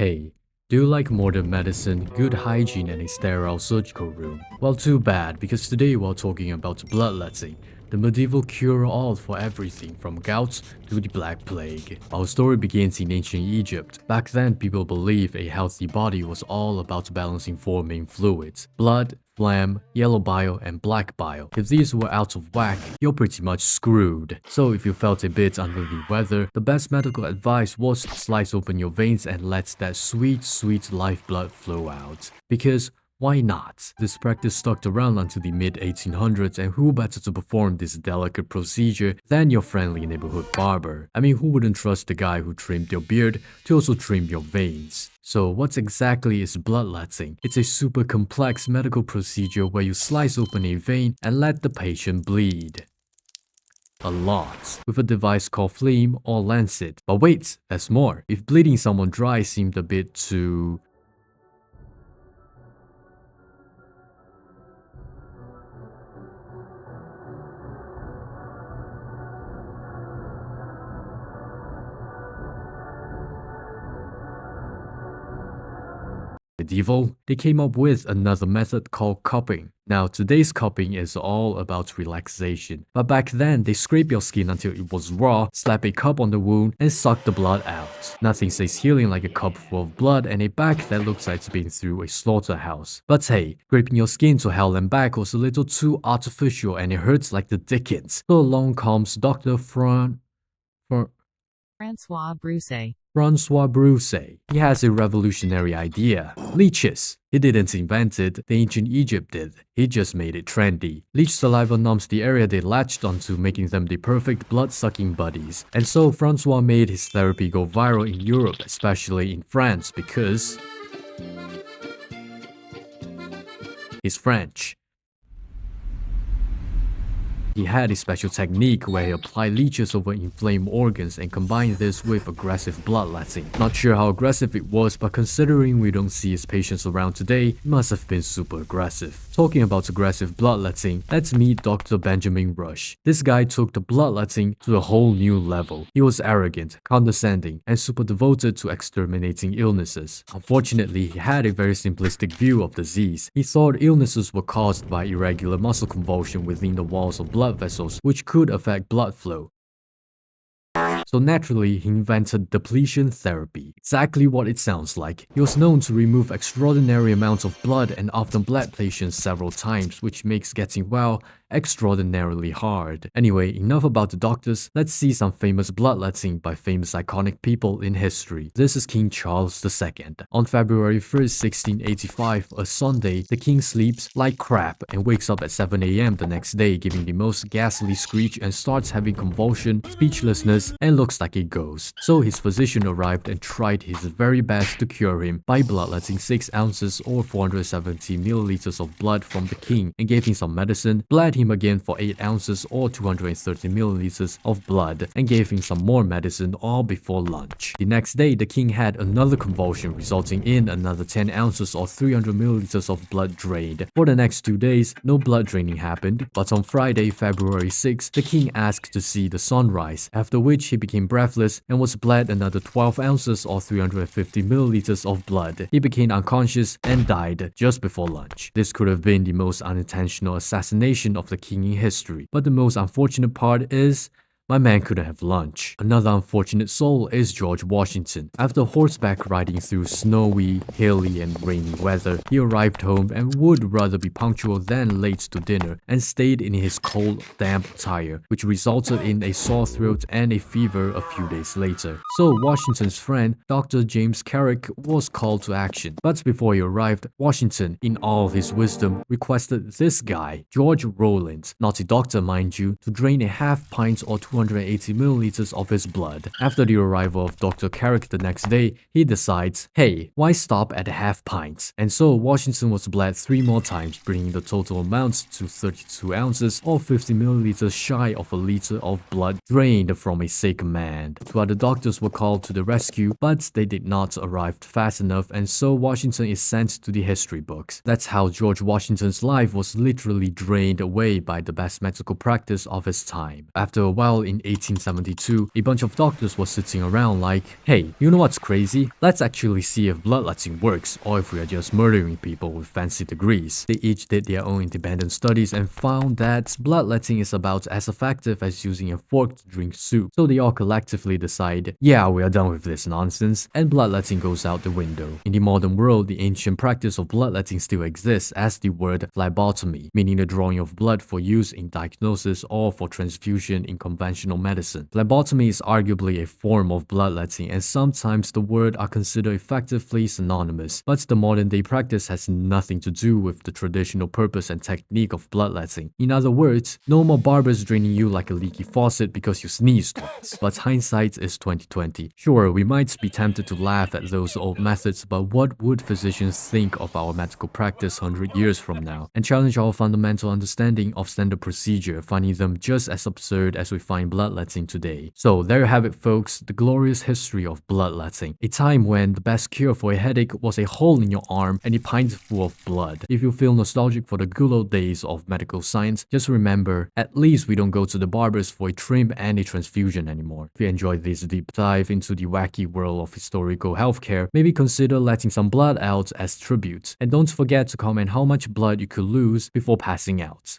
Hey, do you like modern medicine, good hygiene, and a sterile surgical room? Well, too bad, because today we're talking about bloodletting, the medieval cure-all for everything from gout to the Black Plague. Our story begins in ancient Egypt. Back then, people believed a healthy body was all about balancing four main fluids: blood, phlegm, yellow bile, and black bile. If these were out of whack, you're pretty much screwed. So if you felt a bit under the weather, the best medical advice was to slice open your veins and let that sweet, sweet lifeblood flow out. Because why not? This practice stuck around until the mid-1800s, and who better to perform this delicate procedure than your friendly neighborhood barber? I mean, who wouldn't trust the guy who trimmed your beard to also trim your veins? So what exactly is bloodletting? It's a super complex medical procedure where you slice open a vein and let the patient bleed a lot with a device called phlegm or lancet. But wait, there's more. If bleeding someone dry seemed a bit too medieval, they came up with another method called cupping. Now, today's cupping is all about relaxation, but back then they scrape your skin until it was raw, slap a cup on the wound, and suck the blood out. Nothing says healing like a cup full of blood and a back that looks like it's been through a slaughterhouse. But hey, scraping your skin to hell and back was a little too artificial and it hurts like the dickens. So along comes Dr. François Broussais. François Broussais. He has a revolutionary idea. Leeches. He didn't invent it, the ancient Egypt did. He just made it trendy. Leech saliva numbs the area they latched onto, making them the perfect blood-sucking buddies. And so François made his therapy go viral in Europe, especially in France, because he's French. He had a special technique where he applied leeches over inflamed organs and combined this with aggressive bloodletting. Not sure how aggressive it was, but considering we don't see his patients around today, it must have been super aggressive. Talking about aggressive bloodletting, let's meet Dr. Benjamin Rush. This guy took the bloodletting to a whole new level. He was arrogant, condescending, and super devoted to exterminating illnesses. Unfortunately, he had a very simplistic view of disease. He thought illnesses were caused by irregular muscle convulsion within the walls of blood vessels, which could affect blood flow. So naturally, he invented depletion therapy. Exactly what it sounds like. He was known to remove extraordinary amounts of blood and often bled patients several times, which makes getting well extraordinarily hard. Anyway, enough about the doctors. Let's see some famous bloodletting by famous iconic people in history. This is King Charles II. On February 1st, 1685, a Sunday, the king sleeps like crap and wakes up at 7 AM the next day, giving the most ghastly screech and starts having convulsion, speechlessness, and looks like a ghost. So his physician arrived and tried his very best to cure him by bloodletting 6 ounces or 470 milliliters of blood from the king and gave him some medicine, bled him again for 8 ounces or 230 milliliters of blood, and gave him some more medicine all before lunch. The next day, the king had another convulsion, resulting in another 10 ounces or 300 milliliters of blood drained. For the next 2 days, no blood draining happened, but on Friday, February 6, the king asked to see the sunrise, after which he became breathless and was bled another 12 ounces or 350 milliliters of blood. He became unconscious and died just before lunch. This could have been the most unintentional assassination of the king in history, but the most unfortunate part is my man couldn't have lunch. Another unfortunate soul is George Washington. After horseback riding through snowy, hilly, and rainy weather, he arrived home and would rather be punctual than late to dinner and stayed in his cold, damp attire, which resulted in a sore throat and a fever a few days later. So Washington's friend, Dr. James Carrick, was called to action. But before he arrived, Washington, in all his wisdom, requested this guy, George Rowland, not a doctor mind you, to drain a half pint or 280 milliliters of his blood. After the arrival of Dr. Carrick the next day, he decides, hey, why stop at a half pint? And so Washington was bled 3 more times, bringing the total amount to 32 ounces or 50 milliliters shy of a liter of blood drained from a sick man. 2 other doctors were called to the rescue, but they did not arrive fast enough, and so Washington is sent to the history books. That's how George Washington's life was literally drained away by the best medical practice of his time. After a while in 1872, a bunch of doctors were sitting around like, hey, you know what's crazy? Let's actually see if bloodletting works or if we are just murdering people with fancy degrees. They each did their own independent studies and found that bloodletting is about as effective as using a fork to drink soup. So they all collectively decide, yeah, we are done with this nonsense, and bloodletting goes out the window. In the modern world, the ancient practice of bloodletting still exists as the word phlebotomy, meaning the drawing of blood for use in diagnosis or for transfusion in conventional medicine. Phlebotomy is arguably a form of bloodletting, and sometimes the words are considered effectively synonymous, but the modern day practice has nothing to do with the traditional purpose and technique of bloodletting. In other words, no more barbers draining you like a leaky faucet because you sneezed once. But hindsight is 2020. Sure, we might be tempted to laugh at those old methods, but what would physicians think of our medical practice 100 years from now? And challenge our fundamental understanding of standard procedure, finding them just as absurd as we find bloodletting today. So there you have it, folks, the glorious history of bloodletting. A time when the best cure for a headache was a hole in your arm and a pint full of blood. If you feel nostalgic for the good old days of medical science, just remember, at least we don't go to the barbers for a trim and a transfusion anymore. If you enjoyed this deep dive into the wacky world of historical healthcare, maybe consider letting some blood out as tribute. And don't forget to comment how much blood you could lose before passing out.